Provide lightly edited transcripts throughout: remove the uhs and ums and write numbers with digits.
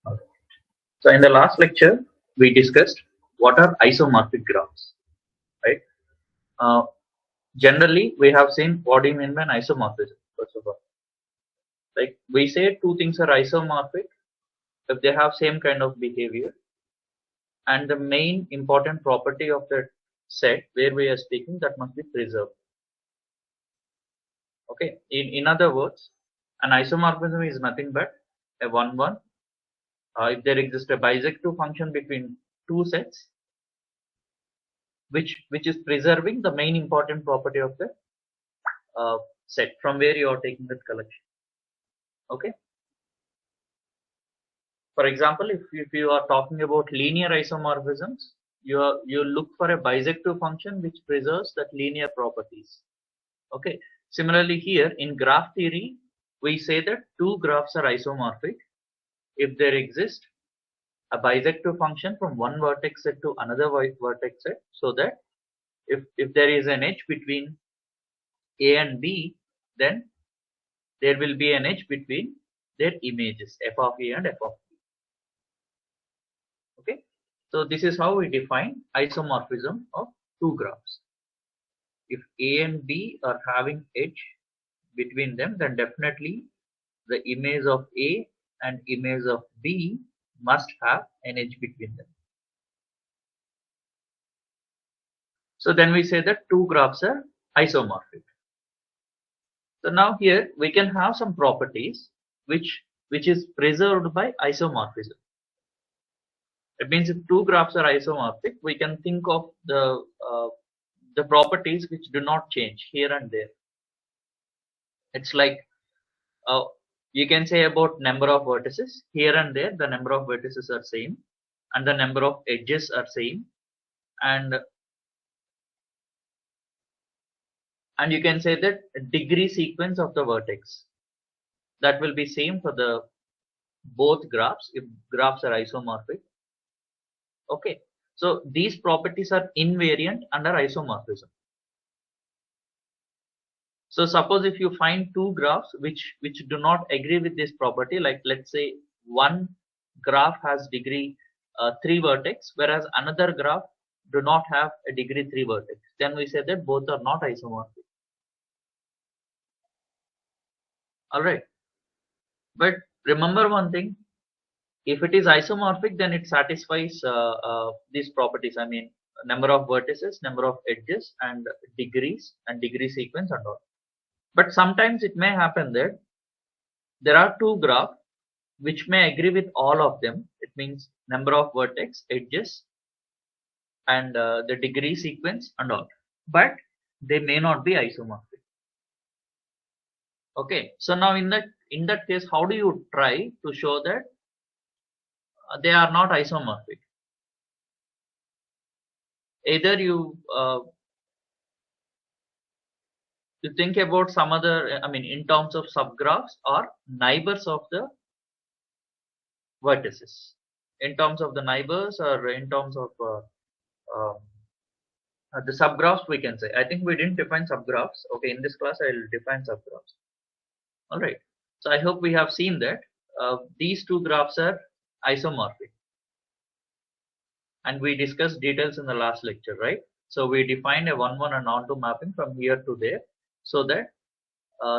Okay. So in the last lecture, we discussed what are isomorphic graphs, right? Uh, Generally, we have seen what do you mean by an isomorphism. First of all, like we say, two things are isomorphic if they have same kind of behavior, and the main important property of that set where we are speaking that must be preserved. Okay. In other words, an isomorphism is nothing but a one-one. If there exists a bisective function between two sets, which is preserving the main important property of the set from where you are taking that collection. Okay. For example, if you are talking about linear isomorphisms, you look for a bisective function which preserves that linear properties. Okay. Similarly, here in graph theory, we say that two graphs are isomorphic if there exists a bisective function from one vertex set to another vertex set, so that if there is an edge between A and B, then there will be an edge between their images f of A and f of B. Okay, so this is how we define isomorphism of two graphs. If A and B are having edge between them, then definitely the image of A and image of B must have an edge between them. So then we say that two graphs are isomorphic. So now here we can have some properties which is preserved by isomorphism. It means if two graphs are isomorphic, we can think of the properties which do not change here and there. It's like you can say about number of vertices here and there. The number of vertices are same, and the number of edges are same, and you can say that degree sequence of the vertex that will be same for the both graphs if graphs are isomorphic. Okay, so these properties are invariant under isomorphism. So suppose if you find two graphs which do not agree with this property, like let's say one graph has degree 3 vertex, whereas another graph do not have a degree 3 vertex, then we say that both are not isomorphic. All right, but remember one thing: if it is isomorphic, then it satisfies these properties. I mean, number of vertices, number of edges, and degrees and degree sequence and all. But sometimes it may happen that there are two graphs which may agree with all of them. It means number of vertex, edges, and the degree sequence and all. But they may not be isomorphic. Okay. So now in that case, how do you try to show that they are not isomorphic? Either you think about some other, I mean, in terms of subgraphs or neighbors of the vertices, in terms of the neighbors or in terms of the subgraphs, we can say. I think we didn't define subgraphs. Okay, in this class I will define subgraphs. All right. So I hope we have seen that these two graphs are isomorphic, and we discussed details in the last lecture, right? So we defined a 1-1 and onto mapping from here to there, so that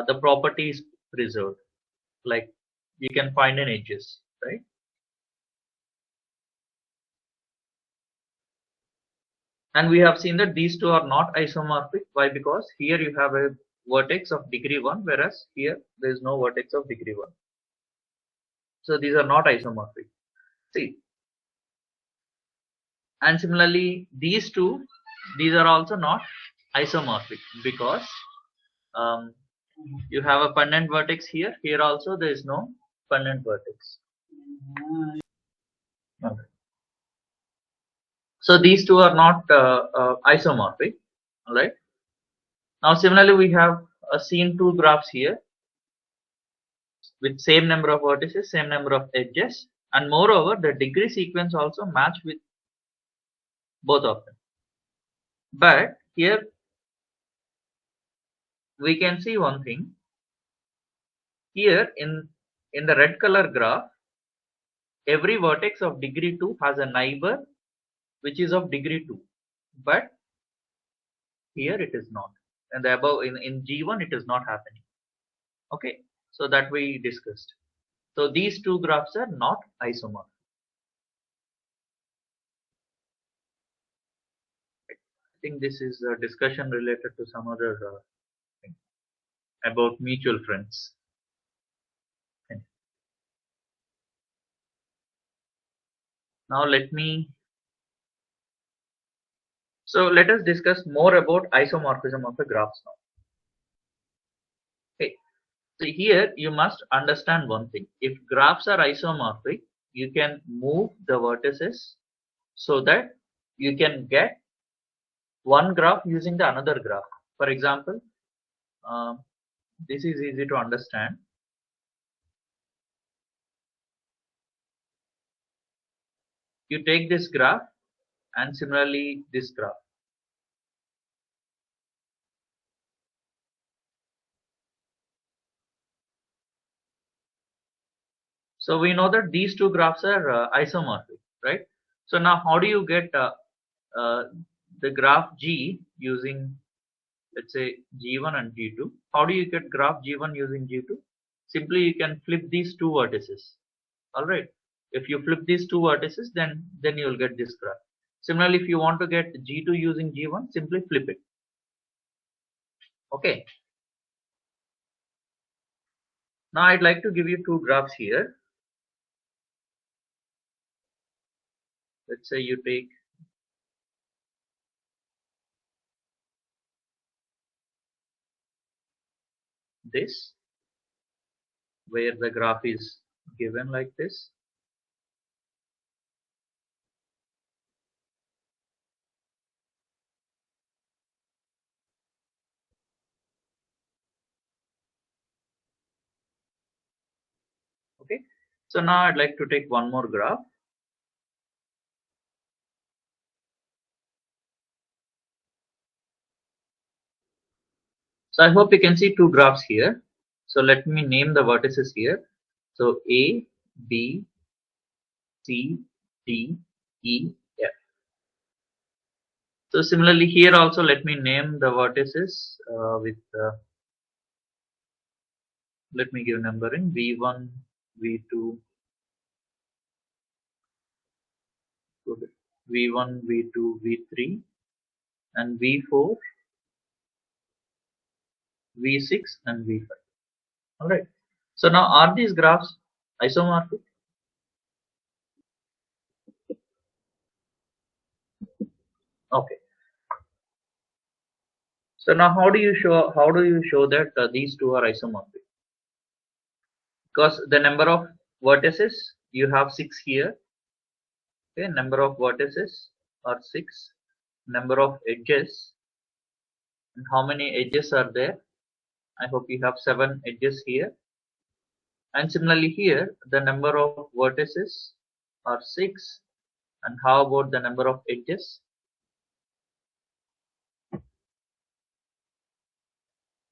the property is preserved. Like you can find an edges, right? And we have seen that these two are not isomorphic. Why? Because here you have a vertex of degree 1, whereas here there is no vertex of degree 1. So these are not isomorphic. See, and similarly these two, these are also not isomorphic, because you have a pendant vertex here. Here also there is no pendant vertex. Okay. So these two are not isomorphic. All right. Now similarly we have seen two graphs here with same number of vertices, same number of edges, and moreover the degree sequence also match with both of them. But here we can see one thing. Here in the red color graph, every vertex of degree 2 has a neighbor which is of degree 2, but here it is not, and the above in G1 it is not happening. Okay, so that we discussed. So these two graphs are not isomorphic. I think this is a discussion related to some other thing about mutual friends. Okay. Now let us discuss more about isomorphism of the graphs now. Okay. So here you must understand one thing. If graphs are isomorphic, you can move the vertices so that you can get one graph using the another graph. For example, this is easy to understand. You take this graph and similarly this graph. So we know that these two graphs are isomorphic, right? So now how do you get uh, the graph G using, let's say, G1 and G2? How do you get graph G1 using G2? Simply you can flip these two vertices. All right. If you flip these two vertices, then you will get this graph. Similarly, if you want to get G2 using G1, simply flip it. Okay. Now I'd like to give you two graphs here. Let's say you take this, where the graph is given like this. Okay. So now I'd like to take one more graph. So I hope you can see two graphs here. So let me name the vertices here. So A, B, C, D, E, F. So similarly here also let me name the vertices with let me give numbering V1, V2, V1, V2, V3 and V4, V6 and V5. Alright. So now are these graphs isomorphic? Okay. So now how do you show that these two are isomorphic? Because the number of vertices you have 6 here. Okay, number of vertices are 6. Number of edges, and how many edges are there? I hope you have 7 edges here. And similarly here the number of vertices are 6. And how about the number of edges?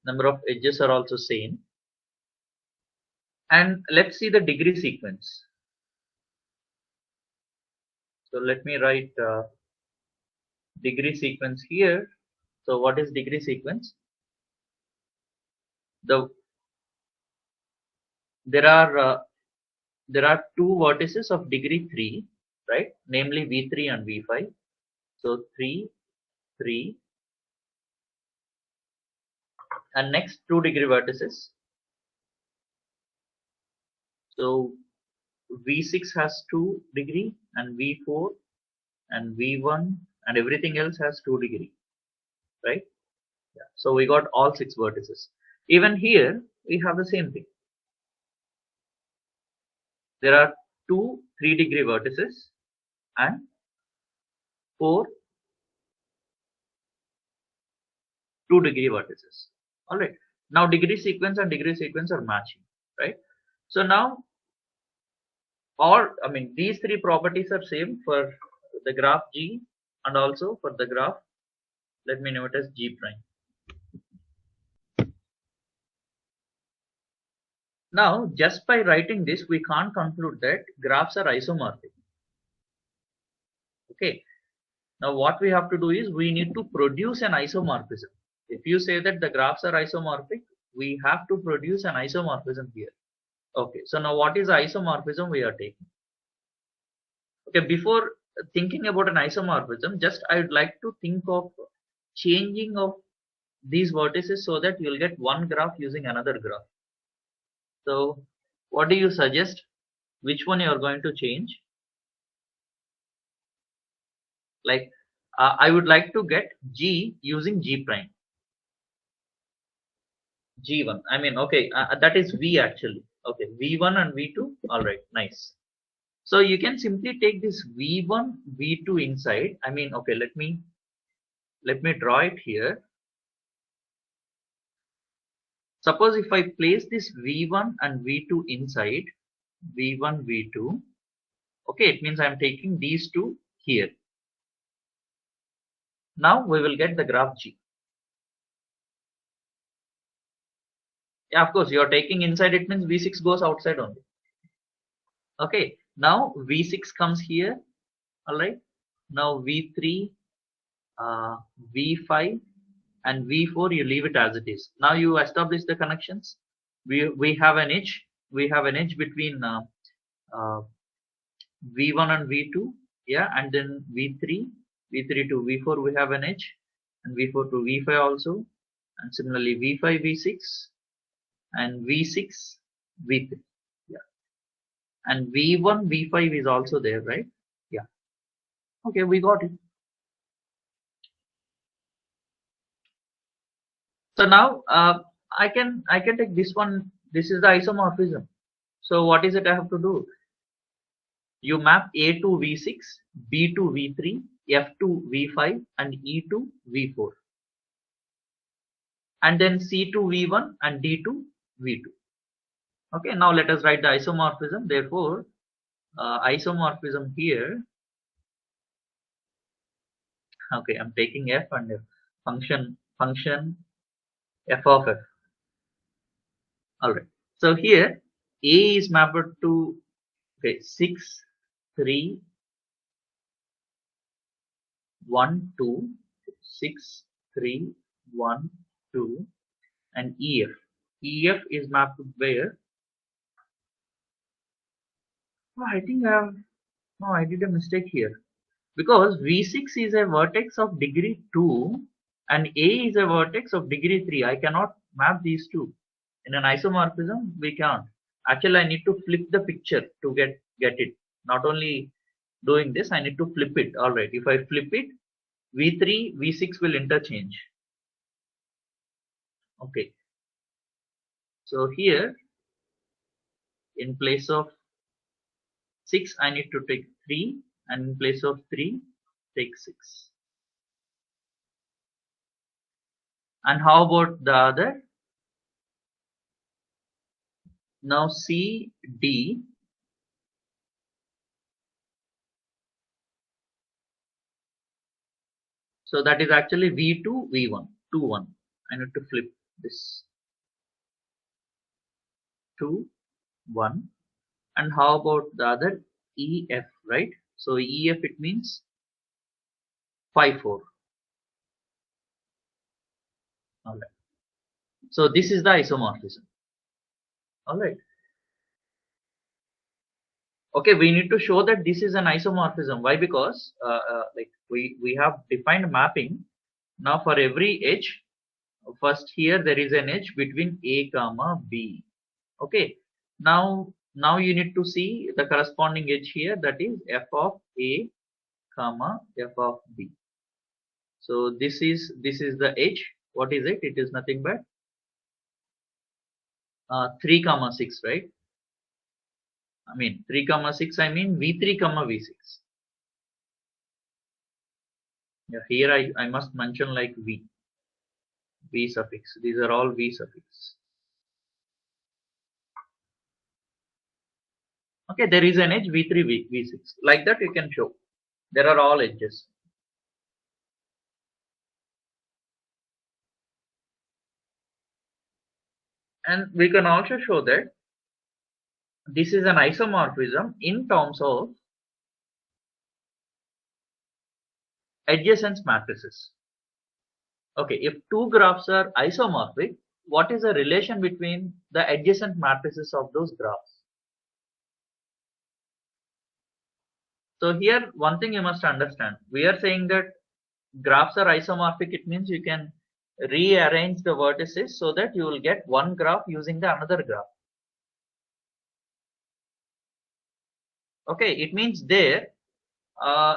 Number of edges are also same. And let's see the degree sequence. So let me write degree sequence here. So what is degree sequence? There are two vertices of degree 3, right? Namely V3 and V5. So 3, 3, and next 2 degree vertices. So V6 has 2 degree and V4 and V1 and everything else has 2 degree, right? Yeah. So we got all 6 vertices. Even here we have the same thing. There are 2 3-degree vertices and 4 2-degree vertices. Alright. Now degree sequence and degree sequence are matching, right? So now these 3 properties are same for the graph G and also for the graph, let me name it as G prime. Now, just by writing this, we can't conclude that graphs are isomorphic. Okay. Now, what we have to do is we need to produce an isomorphism. If you say that the graphs are isomorphic, we have to produce an isomorphism here. Okay. So now, what is the isomorphism we are taking? Okay. Before thinking about an isomorphism, just I would like to think of changing of these vertices so that you'll get one graph using another graph. So, what do you suggest? Which one you are going to change? Like, I would like to get G using G prime. G1. I mean, okay, that is V actually. Okay, V1 and V2. All right, nice. So you can simply take this V1, V2 inside. I mean, okay, let me draw it here. Suppose if I place this V1 and V2 inside, V1, V2. Okay, it means I am taking these two here. Now we will get the graph G. Yeah, of course, you are taking inside, it means V6 goes outside only. Okay, now V6 comes here. Alright, now V3, V5 and V4 you leave it as it is. Now you establish the connections. We have an edge. We have an edge between V1 and V2. Yeah, and then V3 to V4 we have an edge, and V4 to V5 also, and similarly V5, V6, and V6, V3. Yeah, and V1, V5 is also there, right? Yeah. Okay, we got it. So now I can take this one. This is the isomorphism. So what is it I have to do? You map A to V6, B to V3, F to V5, and E to V4, and then C to V1 and D to V2. Okay, now let us write the isomorphism. Therefore, isomorphism here. Okay, I'm taking F and F. Function F of F. All right. So here A is mapped to 6, 3, 1, 2, 6, 3, 1, 2, and EF. EF is mapped to where? Oh, I think I did a mistake here, because V6 is a vertex of degree 2 and A is a vertex of degree 3. I cannot map these two. In an isomorphism, we can't. Actually, I need to flip the picture to get it. Not only doing this, I need to flip it. All right. If I flip it, V3, V6 will interchange. Okay. So here, in place of 6, I need to take 3, and in place of 3, take 6. And how about the other? Now C, D. So that is actually V2, V1, 2, 1. I need to flip this. 2, 1. And how about the other? EF, right? So EF, it means 5, 4. Alright. So this is the isomorphism. Alright. Okay, we need to show that this is an isomorphism. Why? Because like we have defined mapping. Now for every edge, first here there is an edge between A comma B. Okay. Now you need to see the corresponding edge here, that is F of A comma F of B. So this is the edge. What is it? It is nothing but 3 comma 6, right? I mean 3 comma 6. I mean V3 comma V6. Yeah, here I must mention like V suffix. These are all V suffix. Okay, there is an edge V3 V6. Like that you can show. There are all edges. And we can also show that this is an isomorphism in terms of adjacent matrices. Okay, if two graphs are isomorphic, what is the relation between the adjacent matrices of those graphs? So here one thing you must understand, we are saying that graphs are isomorphic, it means you can rearrange the vertices so that you will get one graph using the another graph. Okay, it means there,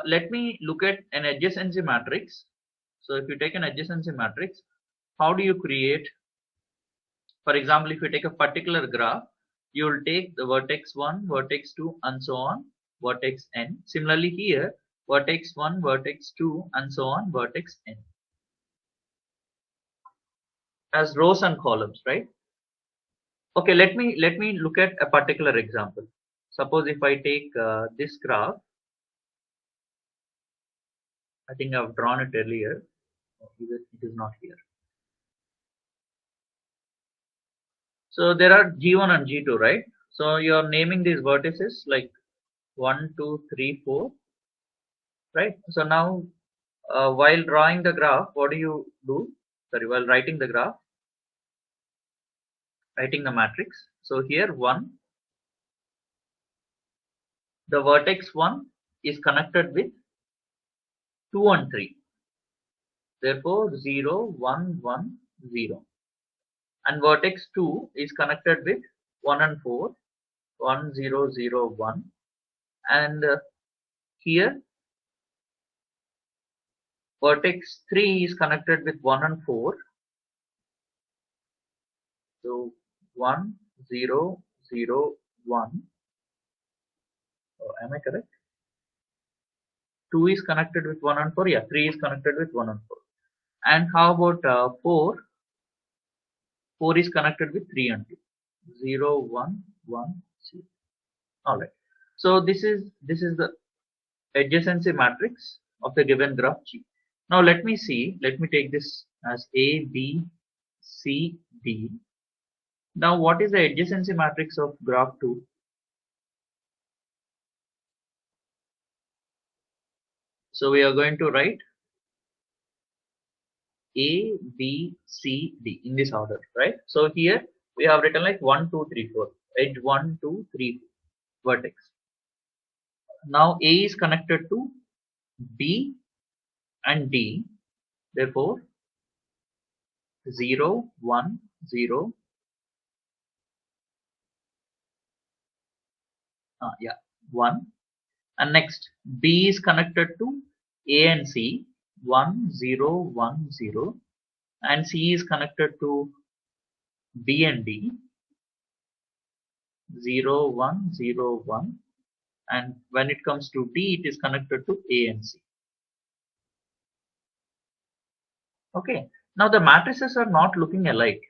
let me look at an adjacency matrix. So if you take an adjacency matrix, how do you create? For example, if you take a particular graph, you will take the vertex 1, vertex 2 and so on, vertex n. Similarly here, vertex 1, vertex 2 and so on, vertex n. As rows and columns, right? Okay, let me look at a particular example. Suppose if I take this graph, I think I've drawn it earlier. It is not here. So there are G1 and G2, right? So you are naming these vertices like 1, 2, 3, 4, right? So now while drawing the graph, what do you do? Sorry, while writing the graph, writing the matrix. So here 1, the vertex 1 is connected with 2 and 3. Therefore 0, 1, 1, 0. And vertex 2 is connected with 1 and 4, 1, 0, 0, 1. And here vertex 3 is connected with 1 and 4. So 1, 0, 0, 1. Oh, am I correct? 2 is connected with 1 and 4. Yeah, 3 is connected with 1 and 4. And how about 4? 4 is connected with 3 and 2. 0, 1, 1, 0. Alright. So this is the adjacency matrix of the given graph G. Now let me see. Let me take this as A, B, C, D. Now what is the adjacency matrix of graph 2? So we are going to write A, B, C, D in this order, right? So here we have written like 1, 2, 3, 4. Edge 1, 2, 3, 4, vertex. Now A is connected to B and D. Therefore 0, 1, 0. Yeah, 1. And next B is connected to A and C. 1, 0, 1, 0. And C is connected to B and D. 0, 1, 0, 1. And when it comes to D, it is connected to A and C. Okay. Now the matrices are not looking alike.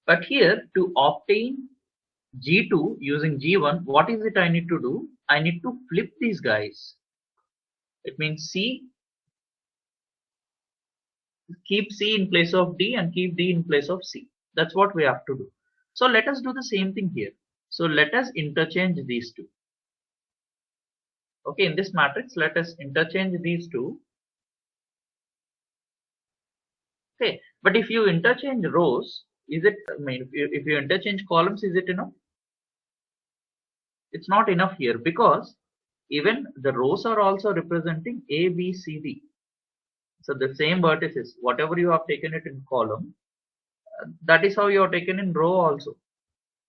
But here to obtain G2 using G1, what is it I need to do? I need to flip these guys. It means C, keep C in place of D and keep D in place of C. That's what we have to do. So let us do the same thing here. So let us interchange these two. Okay, in this matrix, let us interchange these two. Okay, but if you interchange rows, is it, I mean, if you interchange columns, is it enough? It's not enough here because even the rows are also representing A, B, C, D. So the same vertices, whatever you have taken it in column, that is how you have taken in row also.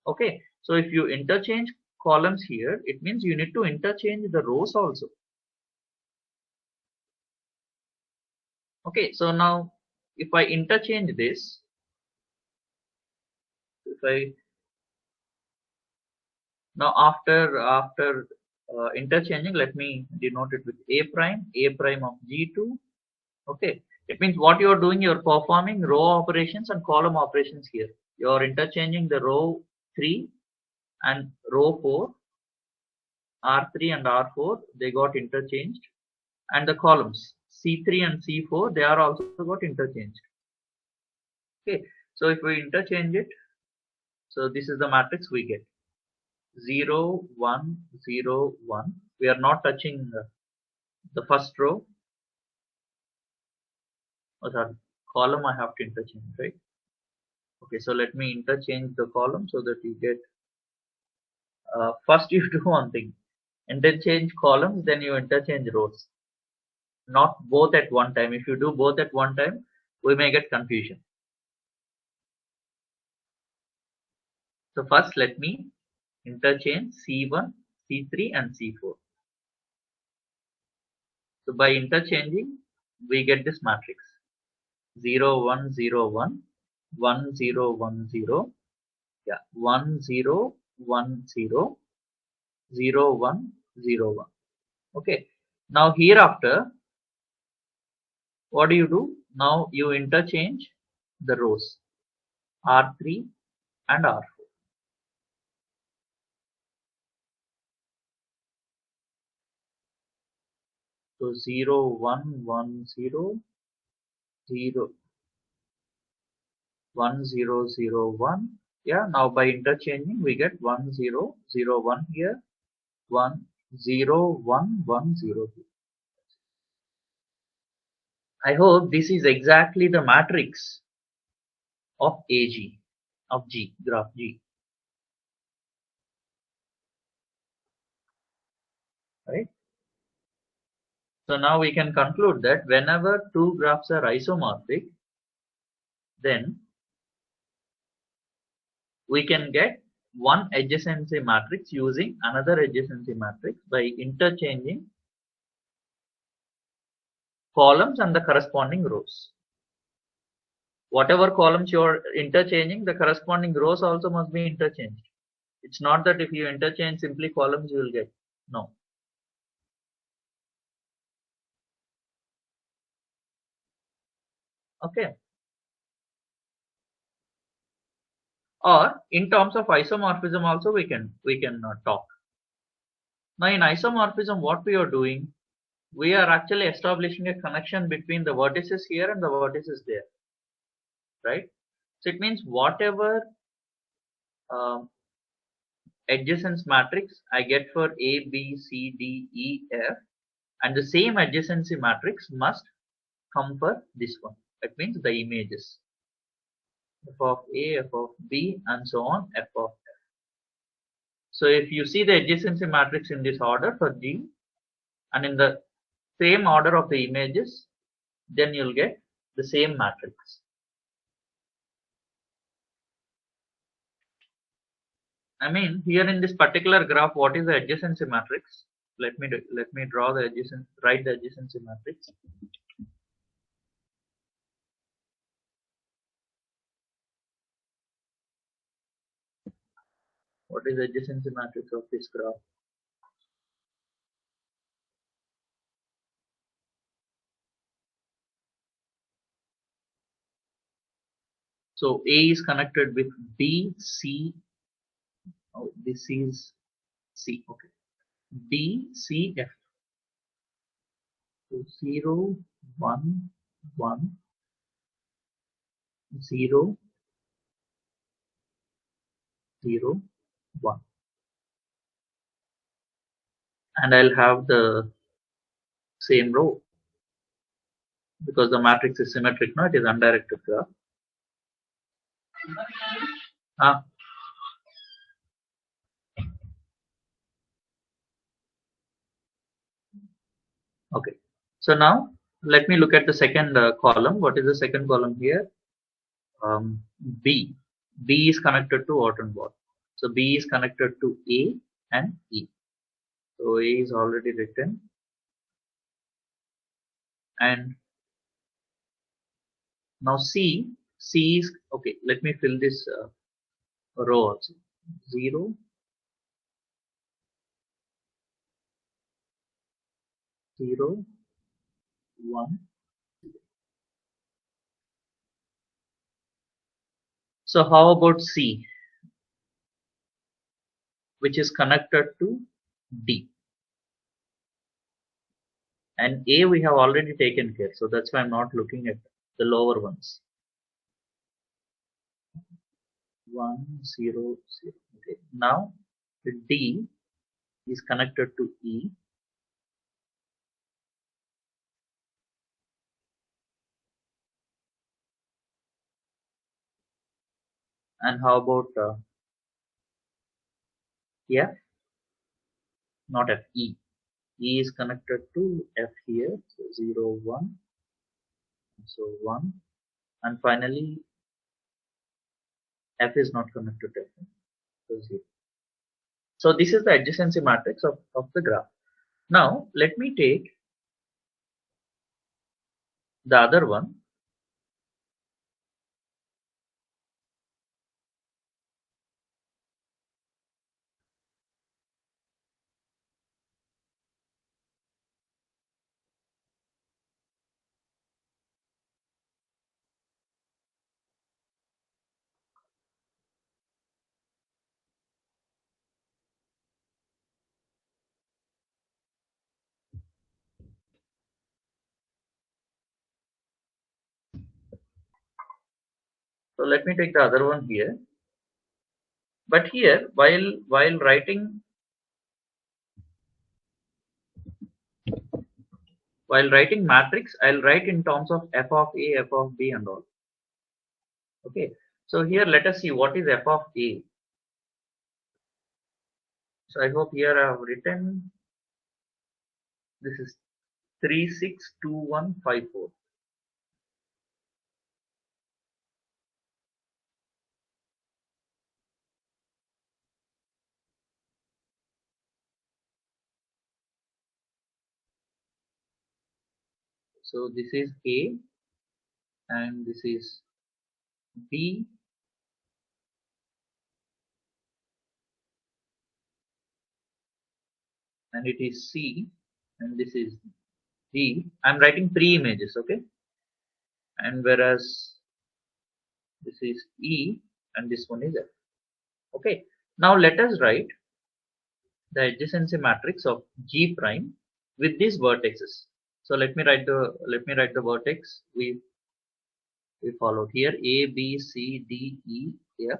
Okay, so if you interchange columns here, it means you need to interchange the rows also. Okay, so now if I interchange this, if I now after interchanging, let me denote it with A prime of G2. Okay, it means what you are doing, you are performing row operations and column operations here. You are interchanging the row 3 and row 4, R3 and R4, they got interchanged, and the columns C3 and C4, they are also got interchanged. Okay, so if we interchange it, so this is the matrix we get 0, 1, 0, 1. We are not touching the first row, or sorry, column I have to interchange, right? Okay, so let me interchange the column so that you get, first you do one thing, interchange columns, then you interchange rows. Not both at one time. If you do both at one time, we may get confusion. So first let me interchange C1, C3 and C4. So by interchanging, we get this matrix 0, 1, 0, 1, 1, 0, 1, 0, yeah, 1, 0, 1, 0, 0, 1, 0, 1. Okay. Now hereafter, what do? Now you interchange the rows R3 and R4. So 0, 1, 1, 0, 0, 1, 0, 0, 1. Yeah, now by interchanging, we get 1, 0, 0, 1 here, 1, 0, 1, 1, 0, 2. I hope this is exactly the matrix of AG, of G, graph G, right? So now we can conclude that whenever two graphs are isomorphic, then we can get one adjacency matrix using another adjacency matrix by interchanging columns and the corresponding rows. Whatever columns you are interchanging, the corresponding rows also must be interchanged. It's not that if you interchange simply columns you will get. No. Okay. Or in terms of isomorphism also we can talk. Now in isomorphism, what we are doing, we are actually establishing a connection between the vertices here and the vertices there, right? So it means whatever adjacent matrix I get for A, B, C, D, E, F, and the same adjacency matrix must come for this one. That means the images f of A, f of B, and so on, f of F. So if you see the adjacency matrix in this order for G, and in the same order of the images, then you'll get the same matrix. I mean, here in this particular graph, what is the adjacency matrix? Let me draw the write the adjacency matrix. What is the adjacency matrix of this graph? So A is connected with B, C. Oh, this is C. Okay. B, C, F. So 0, 1, 1, 0, 0, 1. And I'll have the same row because the matrix is symmetric. No, it is undirected graph. Okay. So now let me look at the second column. What is the second column here? B. B is connected to what and what? So B is connected to A and E. So A is already written. And now C is, okay, let me fill this row also. 0, 0, 1. So how about C, which is connected to D? and A we have already taken care, so that's why I'm not looking at the lower ones. 1 0 0. Okay. Now the D is connected to E, and how about F? Not F, E. E is connected to F here, so 0 1, so 1, and finally F is not connected to F, so 0. So this is the adjacency matrix of the graph. Now let me take the other one. So let me take the other one here. But here, while writing matrix, I'll write in terms of f of A, f of B, and all. Okay. So here, let us see what is f of A. So I hope here I have written this is 362154. So this is A, and this is B, and it is C, and this is D. I'm writing 3 images, okay? And whereas this is E, and this one is F. Okay. Now let us write the adjacency matrix of G prime with these vertices. So let me write the vertex we followed here: A, B, C, D, E, F.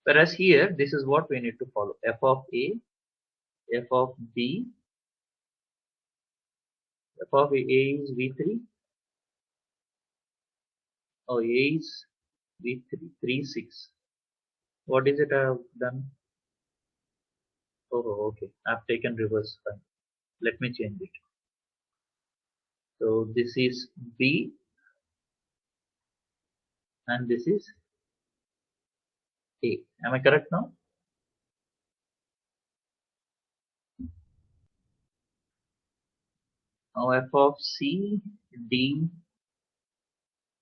Whereas here this is what we need to follow: F of A, F of B. F of A is V3. Oh, A is V3, 3, 6. What is it I have done? Oh, okay. I've taken reverse. Fine. Let me change it. So this is B, and this is A. Am I correct now? Now f of C, D,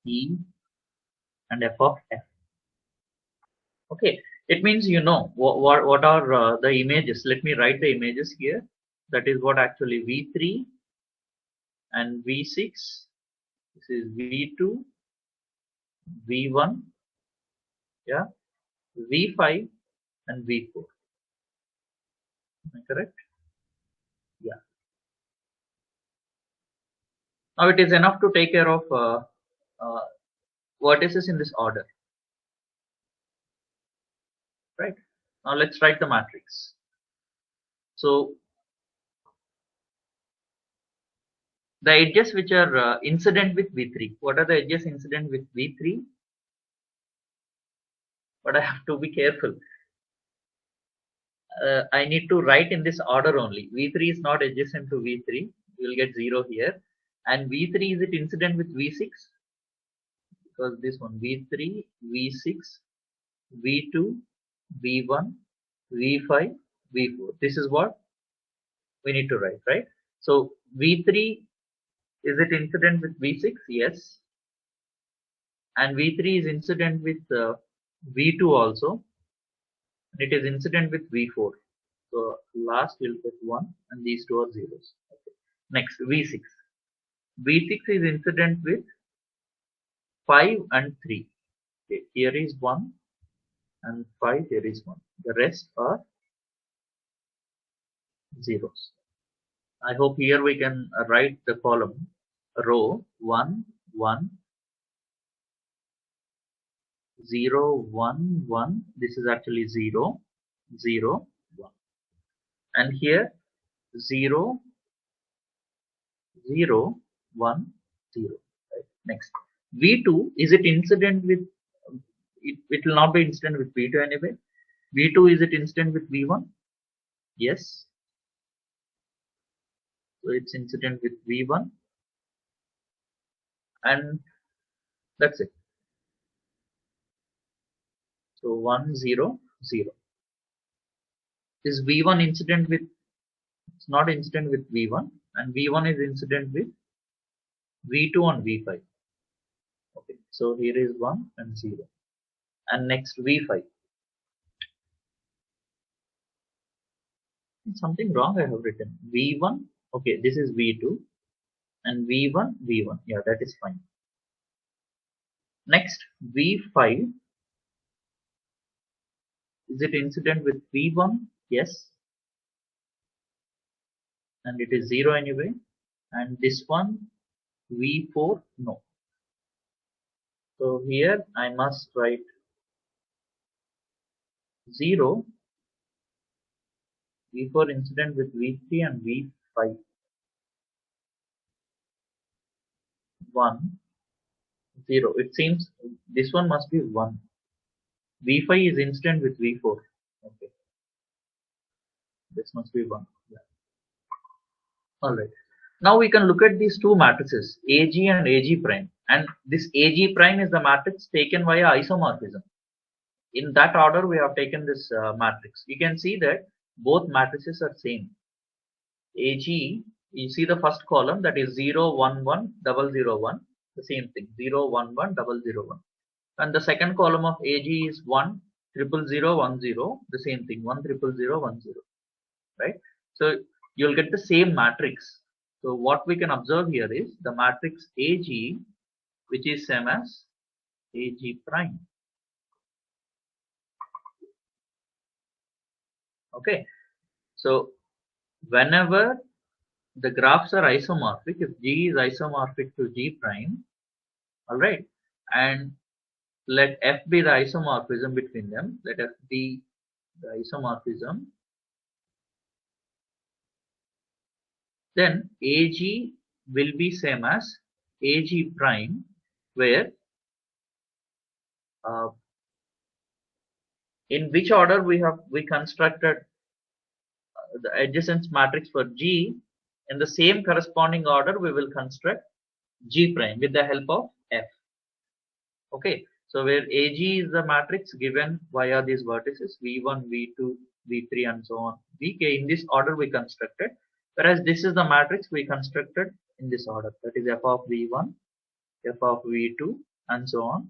E, and f of F. Okay, it means you know what are the images. Let me write the images here. That is what actually V3 and V6. This is V2, V1, yeah, V5 and V4. Am I correct? Yeah. Now it is enough to take care of uh, vertices in this order, right? Now let's write the matrix. So the edges which are incident with V3. What are the edges incident with V3? But I have to be careful. I need to write in this order only. V3 is not adjacent to V3. You will get 0 here. And V3, is it incident with V6? Because this one V3, V6, V2, V1, V5, V4. This is what we need to write, right? So V3, is it incident with V6? Yes. And V3 is incident with V2 also. And it is incident with V4. So last we'll put 1 and these two are zeros. Okay. Next V6. V6 is incident with 5 and 3. Okay. Here is 1 and 5, here is 1. The rest are zeros. I hope here we can write the column row 1, 1, 0, 1, 1. This is actually 0, 0, 1. And here 0, 0, 1, 0. Right. Next. V2, is it incident with, it will not be incident with V2 anyway. V2, is it incident with V1? Yes. So it's incident with V1. And that's it. So 1, 0, 0. Is V1 incident with, it's not incident with V1, and V1 is incident with V2 and V5. Okay, so here is 1 and 0. And next V5. Something wrong I have written. V1, okay, this is V2, and V1, V1. Yeah, that is fine. Next, V5. Is it incident with V1? Yes. And it is 0 anyway. And this one, V4, no. So here I must write 0, V4 incident with V3 and V5. 1, 0. It seems this one must be 1. V5 is incident with V4. Okay. This must be 1. Yeah. Alright. Now we can look at these two matrices, AG and AG prime. And this AG prime is the matrix taken via isomorphism. In that order we have taken this matrix. You can see that both matrices are same. AG, you see the first column, that is 0, 1, 1, 0, 0, 1. The same thing, 0, 1, 1, 0, 0, 1. And the second column of AG is 1, 0, 0, 1, 0. The same thing, 1, 0, 0, 1, 0. Right? So you'll get the same matrix. So what we can observe here is the matrix AG, which is same as AG prime. Okay. So whenever the graphs are isomorphic, if G is isomorphic to G prime, alright, and let F be the isomorphism between them, let F be the isomorphism, then AG will be same as AG prime, where in which order we constructed the adjacent matrix for G, in the same corresponding order we will construct G prime with the help of F. Okay, so where AG is the matrix given via these vertices V1, V2, V3 and so on, Vk, in this order we constructed, whereas this is the matrix we constructed in this order, that is F of V1, F of V2 and so on,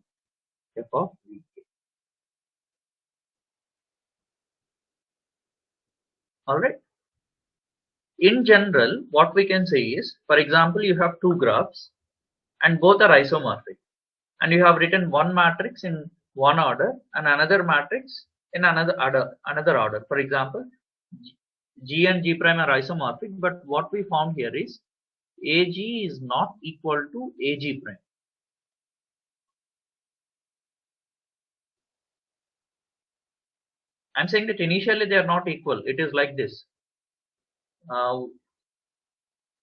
F of Vk. Alright. In general, what we can say is, for example, you have two graphs and both are isomorphic, and you have written one matrix in one order and another matrix in another order. For example, G and G prime are isomorphic, but what we found here is AG is not equal to AG prime. I'm saying that initially they are not equal. It is like this.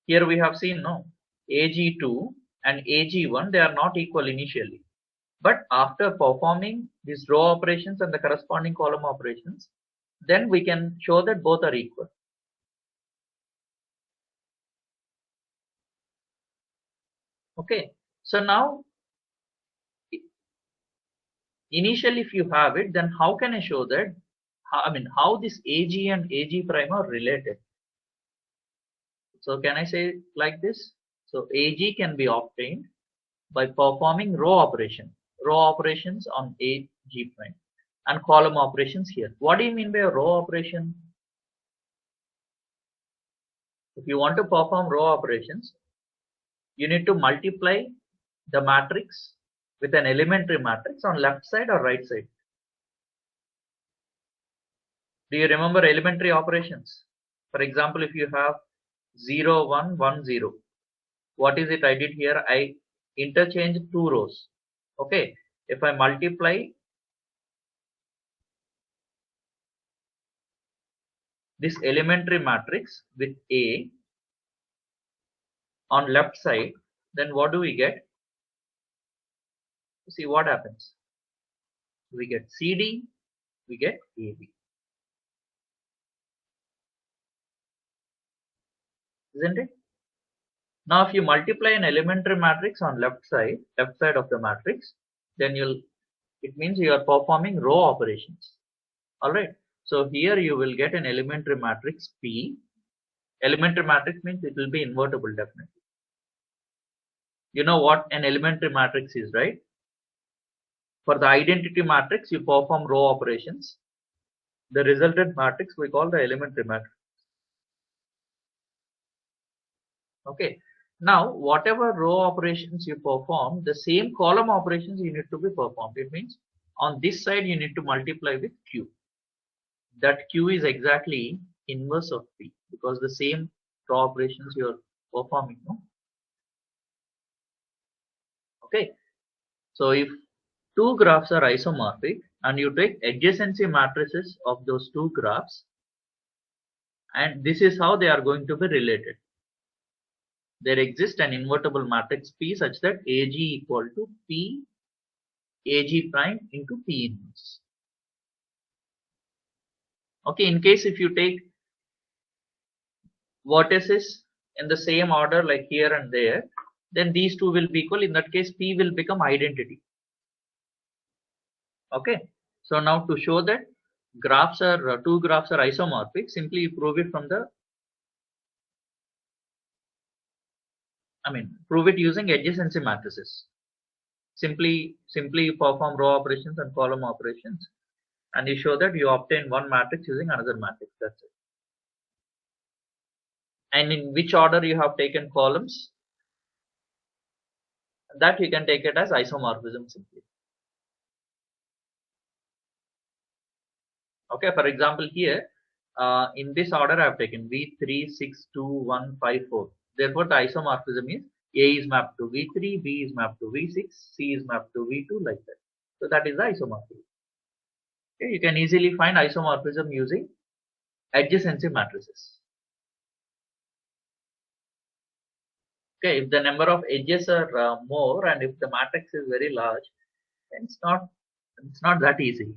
Here we have seen no, AG2 and AG1, they are not equal initially. But after performing these row operations and the corresponding column operations, then we can show that both are equal. Okay, so now initially if you have it, then how can I show that? How this AG and AG prime are related? So can I say like this? So AG can be obtained by performing row operations on AG prime and column operations here. What do you mean by a row operation? If you want to perform row operations, you need to multiply the matrix with an elementary matrix on left side or right side. Do you remember elementary operations? For example, if you have 0 1 1 0. What is it I did here? I interchanged two rows. Okay, if I multiply this elementary matrix with A on left side, then what do we get? See what happens. We get CD, we get AB, isn't it? Now if you multiply an elementary matrix on left side of the matrix, then it means you are performing row operations. Alright. So here you will get an elementary matrix P. Elementary matrix means it will be invertible definitely. You know what an elementary matrix is, right? For the identity matrix you perform row operations. The resultant matrix we call the elementary matrix. Okay. Now whatever row operations you perform, the same column operations you need to be performed. It means on this side you need to multiply with Q. That Q is exactly inverse of P because the same row operations you are performing. No? Okay. So if two graphs are isomorphic and you take adjacency matrices of those two graphs, and this is how they are going to be related. There exists an invertible matrix P such that AG equal to P AG prime into P inverse. Okay, in case if you take vertices in the same order like here and there, then these two will be equal. In that case, P will become identity. Okay, so now to show that two graphs are isomorphic, simply you prove it from the prove it using adjacency matrices. Simply you perform row operations and column operations, and you show that you obtain one matrix using another matrix. That's it. And in which order you have taken columns, that you can take it as isomorphism simply. Okay, for example here, in this order I have taken V3, 6, 2, 1, 5, 4. Therefore the isomorphism is A is mapped to V3, B is mapped to V6, C is mapped to V2, like that. So that is the isomorphism. Okay, you can easily find isomorphism using adjacency matrices. Okay, if the number of edges are more and if the matrix is very large, then it's not that easy.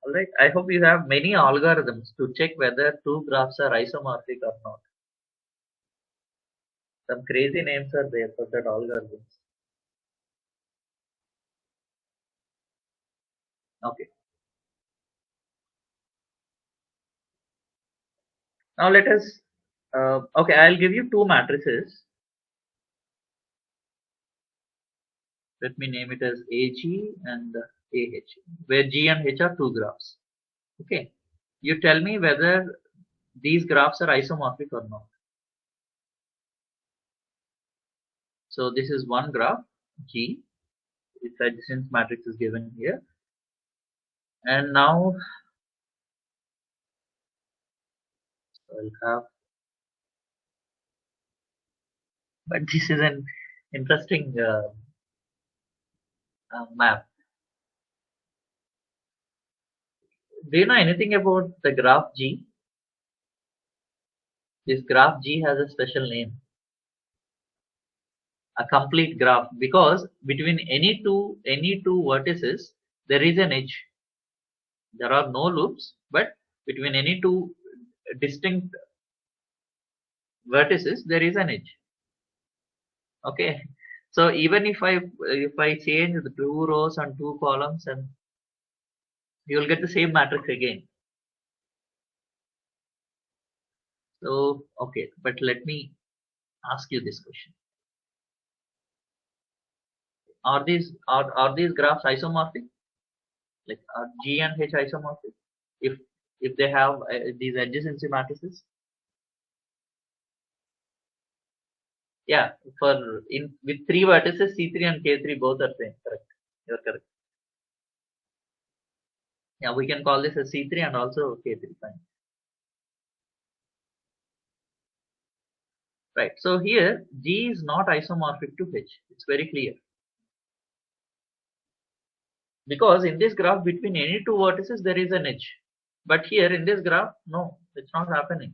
Alright, I hope you have many algorithms to check whether two graphs are isomorphic or not. Some crazy names are there for that algorithms. Okay. Now let us, okay, I'll give you two matrices. Let me name it as AG and AH, where G and H are two graphs. Okay. You tell me whether these graphs are isomorphic or not. So this is one graph, G, its adjacent matrix is given here. And now I'll have, but this is an interesting map. Do you know anything about the graph G? This graph G has a special name, a complete graph, because between any two vertices there is an edge. There are no loops, but between any two distinct vertices there is an edge. Okay, so even if I change the two rows and two columns, and you will get the same matrix again. So okay, but let me ask you this question: Are these graphs isomorphic? Like are G and H isomorphic? If they have these adjacency matrices? Yeah, with three vertices, C3 and K3 both are same. Correct. You're correct. Yeah, we can call this as C3 and also K3. Fine. Right. So here G is not isomorphic to H. It's very clear. Because in this graph between any two vertices there is an edge. But here in this graph, no, it's not happening.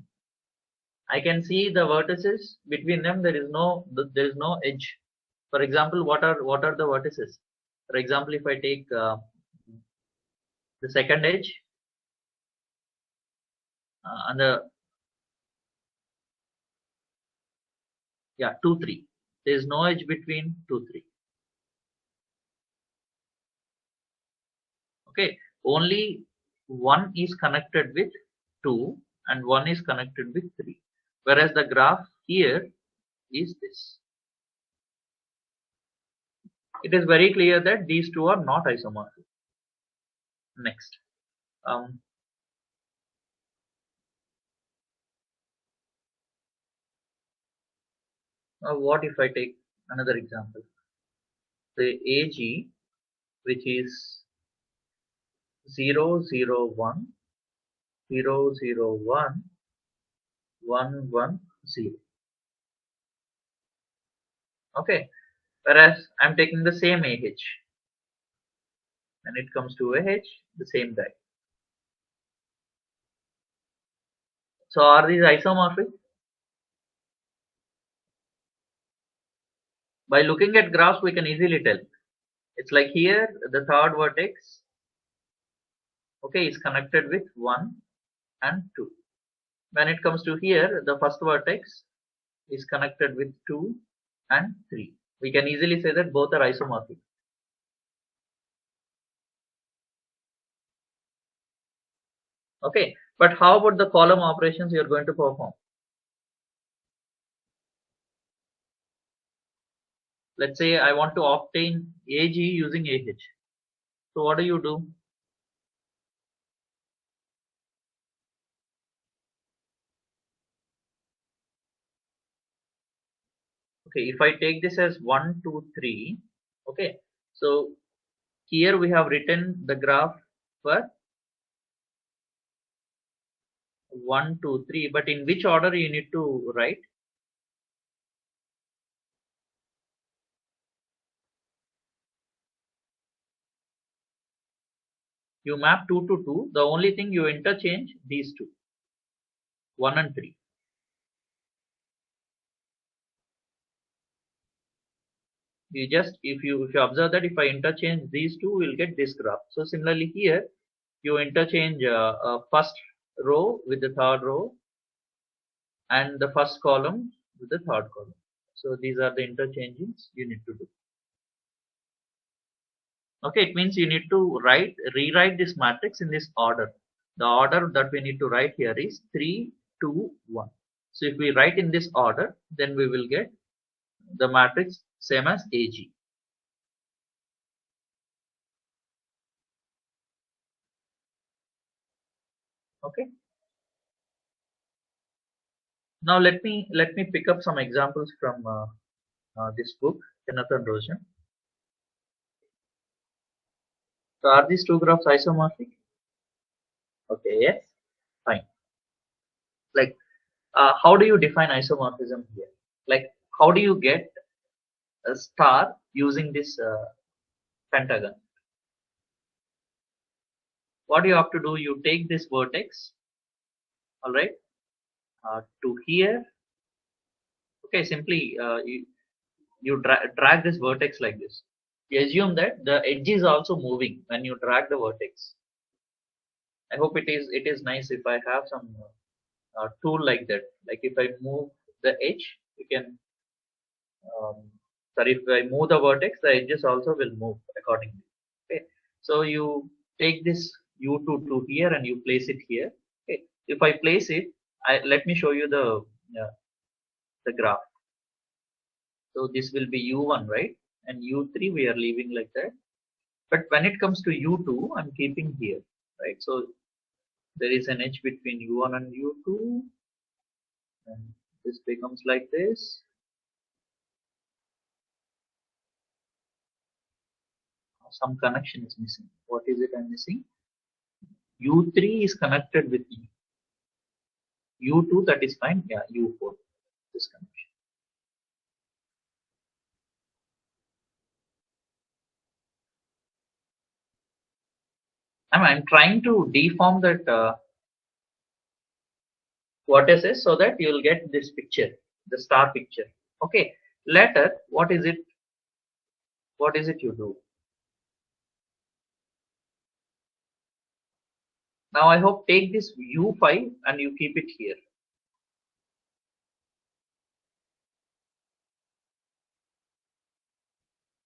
I can see the vertices between them. There is no edge. For example, what are the vertices? For example, if I take the second edge and the 2 3. There is no edge between 2 3. Okay, only one is connected with 2 and one is connected with 3. Whereas the graph here is this. It is very clear that these two are not isomorphic. Next. What if I take another example? The AG, which is 0 0 1 0 0 1 1 1 0. Okay, whereas I'm taking the same AH. When it comes to AH, the same guy. So are these isomorphic? By looking at graphs, we can easily tell. It's like here, the third vertex, okay, is connected with 1 and 2. When it comes to here, the first vertex is connected with 2 and 3. We can easily say that both are isomorphic. Okay, but how about the column operations you are going to perform? Let's say I want to obtain AG using AH. So what do? Okay, if I take this as 1 2 3, okay, so here we have written the graph for 1 2 3, but in which order you need to write? You map 2 to 2. The only thing you interchange these two, 1 and 3. You just if you observe that if I interchange these two, we'll get this graph. So similarly here, you interchange first row with the third row and the first column with the third column. So these are the interchangings you need to do. Okay, it means you need to rewrite this matrix in this order. The order that we need to write here is 3 2 1. So if we write in this order, then we will get the matrix same as AG. Okay. Now let me pick up some examples from this book, Kenneth and Rosen. So are these two graphs isomorphic? Okay, yes, fine. Like, how do you define isomorphism here? Like, how do you get a star using this pentagon? What you have to do, you take this vertex, all right, to here. Okay, simply you drag this vertex like this. You assume that the edge is also moving when you drag the vertex. I hope it is nice if I have some tool like that. Like if I move the edge, you can. Sorry, if I move the vertex, the edges also will move accordingly. Okay, so you take this U2 to here and you place it here. Okay, if I place it, let me show you the graph. So this will be U1, right? And U3 we are leaving like that. But when it comes to U2, I'm keeping here, right? So there is an edge between U1 and U2, and this becomes like this. Some connection is missing. What is it I'm missing? U3 is connected with U2, that is fine. Yeah, U4 this connection. I'm trying to deform that vertices so that you will get this picture, the star picture. Okay. Later, what is it? What is it you do? Now I hope take this U5 and you keep it here.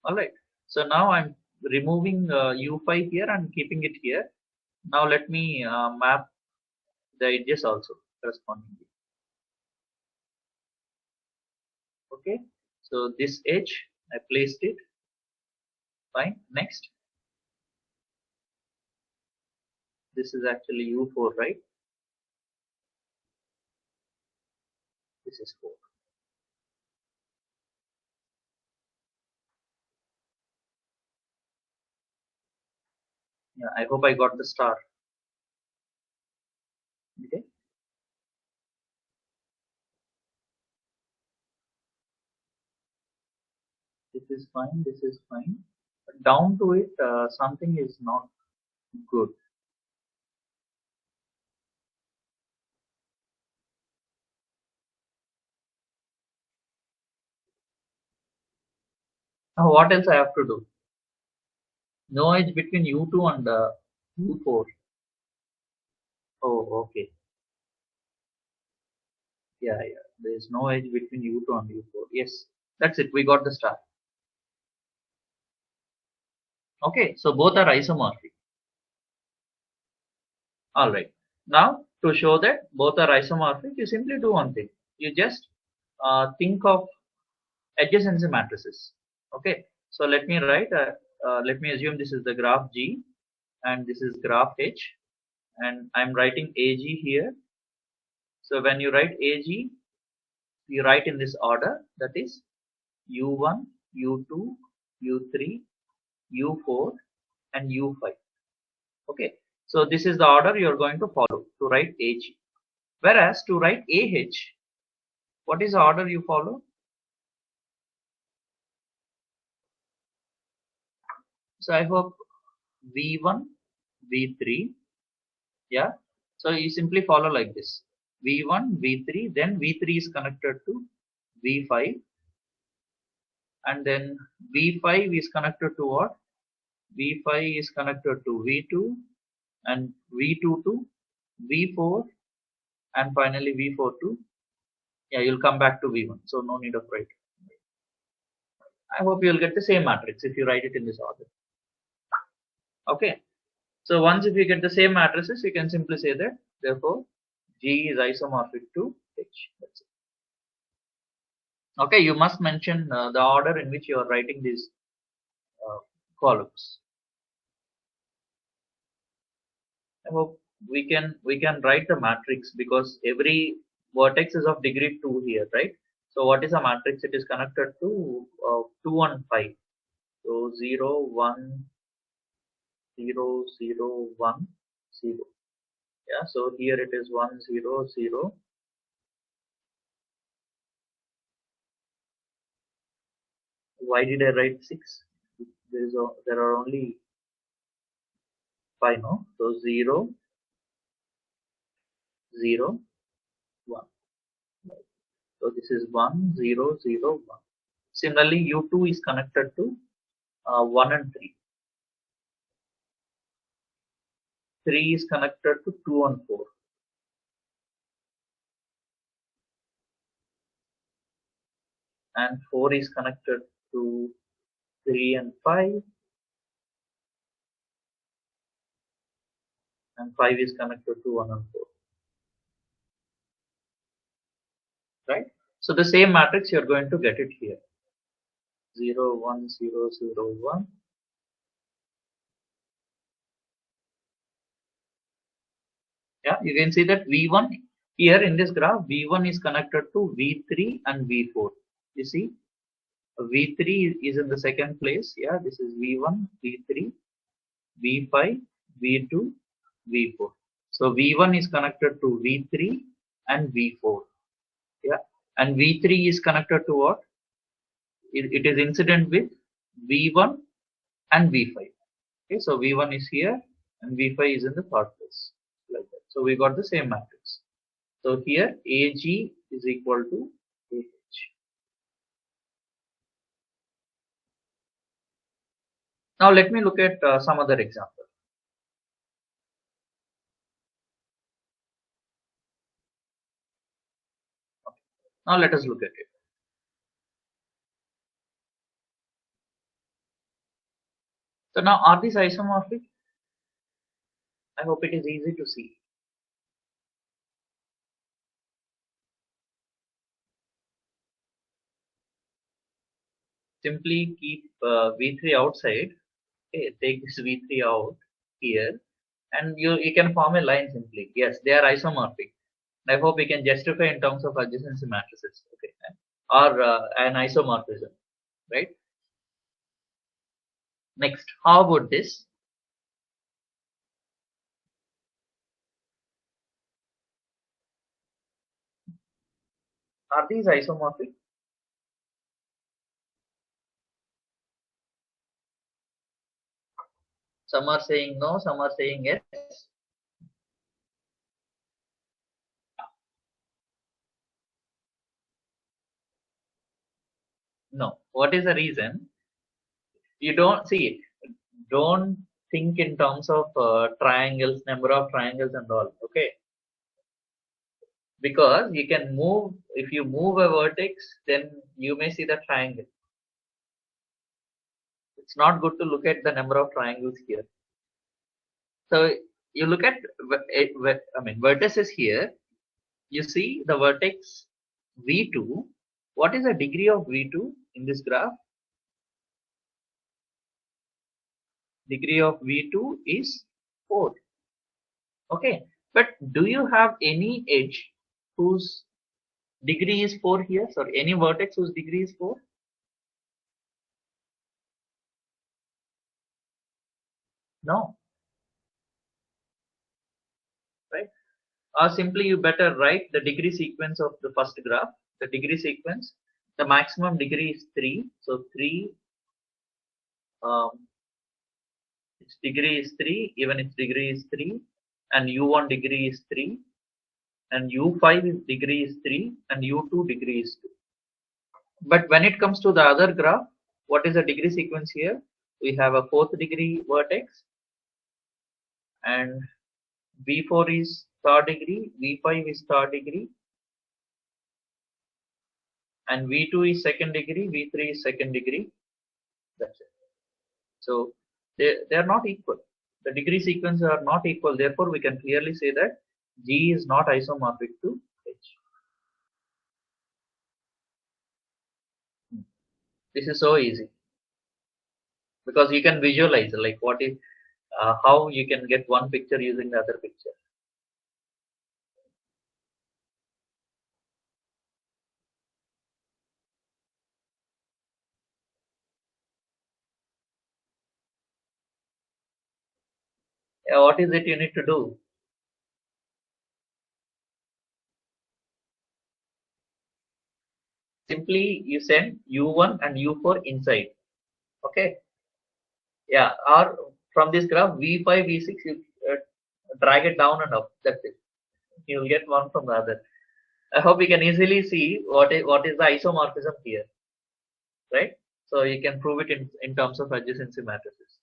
Alright. So now I'm removing U5 here and keeping it here. Now let me map the edges also correspondingly. Okay. So this edge, I placed it. Fine. Next. This is actually U4, right? This is 4. Yeah, I hope I got the star. Okay. This is fine. This is fine. But down to it, something is not good. Now what else I have to do? No edge between U2 and U4. Oh, okay. Yeah, yeah. There is no edge between U2 and U4. Yes, that's it. We got the star. Okay, so both are isomorphic. Alright. Now, to show that both are isomorphic, you simply do one thing. You just think of adjacency matrices. Okay, so let me write, let me assume this is the graph G and this is graph H, and I'm writing AG here. So when you write AG, you write in this order, that is U1, U2, U3, U4 and U5. Okay, so this is the order you are going to follow to write AG. Whereas to write AH, what is the order you follow? So I hope V1, V3, yeah. So you simply follow like this. V1, V3, then V3 is connected to V5, and then V5 is connected to what? V5 is connected to V2, and V2 to V4, and finally V4 to, yeah, you'll come back to V1. So no need of writing. I hope you'll get the same matrix if you write it in this order. Okay. So once if you get the same matrices, you can simply say that therefore G is isomorphic to H. That's it. Okay, you must mention the order in which you are writing these columns. I hope we can write the matrix because every vertex is of degree 2 here, right? So what is a matrix? It is connected to 2 and 5. So 0, 1, 0, 0, 1, 0. Yeah, so here it is 1, 0, 0. Why did I write 6? There are only 5, no? So 0, 0, 1. So this is 1, 0, 0, 1. Similarly, U2 is connected to 1 and 3. 3 is connected to 2 and 4. And 4 is connected to 3 and 5. And 5 is connected to 1 and 4. Right? So the same matrix you are going to get it here. 0, 1, 0, 0, 1. Yeah, you can see that V1 here in this graph, V1 is connected to V3 and V4. You see, V3 is in the second place. Yeah, this is V1, V3, V5, V2, V4. So V1 is connected to V3 and V4. Yeah, and V3 is connected to what? It is incident with V1 and V5. Okay, so V1 is here and V5 is in the third place, like that. So we got the same matrix. So here AG is equal to AH. Now let me look at some other example. Okay. Now let us look at it. So now are these isomorphic? I hope it is easy to see. Simply keep V3 outside. Okay, take this V3 out here, and you can form a line simply. Yes, they are isomorphic. I hope we can justify in terms of adjacency matrices. Okay, or an isomorphism, right? Next, how about this? Are these isomorphic? Some are saying no, some are saying yes. No. What is the reason? You don't see. Don't think in terms of triangles, number of triangles, and all. Okay, because you can move. If you move a vertex, then you may see the triangle. It's not good to look at the number of triangles here. So you look at, vertices here. You see the vertex V2. What is the degree of V2 in this graph? Degree of V2 is 4. Okay, but do you have any edge whose degree is 4 here? Sorry, any vertex whose degree is 4? No, right? Or simply you better write the degree sequence of the first graph. The degree sequence, the maximum degree is 3. So 3, um, its degree is 3, even its degree is 3, and U1 degree is 3, and U5 is degree is 3, and U2 degree is 2. But when it comes to the other graph, what is the degree sequence here? We have a 4th degree vertex, and V4 is 3rd degree, V5 is 3rd degree, and V2 is 2nd degree, V3 is 2nd degree. That's it. So they are not equal. The degree sequences are not equal. Therefore, we can clearly say that G is not isomorphic to H. This is so easy because you can visualize like what is how you can get one picture using the other picture. Yeah, what is it you need to do? Simply you send U1 and U4 inside. Okay. Yeah. Or from this graph V5, V6, you drag it down and up. That's it. You will get one from the other. I hope you can easily see what is the isomorphism here, right? So you can prove it in terms of adjacency matrices.